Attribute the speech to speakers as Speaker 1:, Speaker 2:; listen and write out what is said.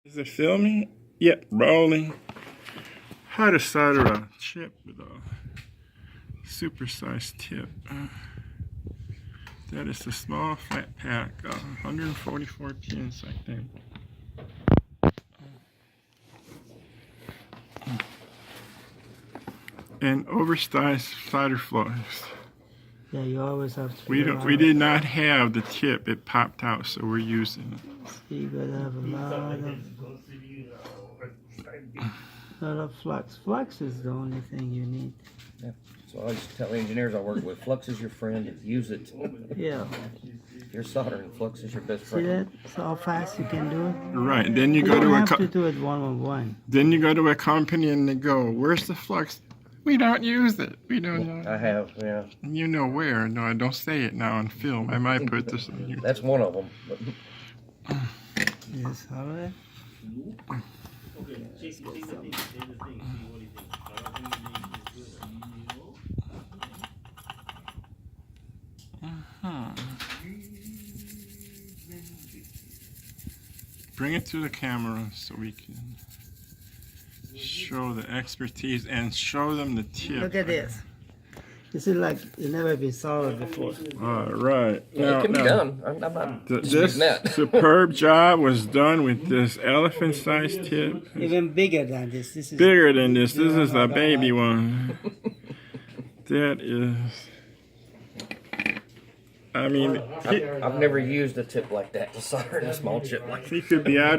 Speaker 1: Is it filming? Yep, rolling. How to solder a chip with a supersized tip. That is a small flat pack, 144 pins, I think. And oversized solder floors.
Speaker 2: Yeah, you always have to.
Speaker 1: We did not have the tip; it popped out, so we're using it.
Speaker 2: So you gotta have a lot of flux. Flux is the only thing you need.
Speaker 3: Yeah. So I always tell engineers I work with, flux is your friend. Use it.
Speaker 2: Yeah.
Speaker 3: If you're soldering, flux is your best
Speaker 2: See
Speaker 3: friend.
Speaker 2: that? That's how fast you can do it.
Speaker 1: Right. Then you
Speaker 2: You
Speaker 1: go
Speaker 2: don't
Speaker 1: to
Speaker 2: have to do it one-on-one.
Speaker 1: Then you go to a company and they go, "Where's the flux?" We don't use it. We don't know.
Speaker 3: I have, yeah.
Speaker 1: You know where? No, I don't say it now on film. I might put this on you.
Speaker 3: That's one of them.
Speaker 2: Yes, all right.
Speaker 1: Bring it to the camera so we can show the expertise and show them the tip.
Speaker 2: Look at this. This is like it's never been soldered before.
Speaker 1: All right.
Speaker 3: It can be done. I'm not
Speaker 1: This
Speaker 3: disputing that.
Speaker 1: superb job was done with this elephant-sized tip.
Speaker 2: Even bigger than this. This is
Speaker 1: Bigger than this. This is a baby one. That is. I mean,
Speaker 3: I've never used a tip like that to solder in a small chip like that.
Speaker 1: he could be out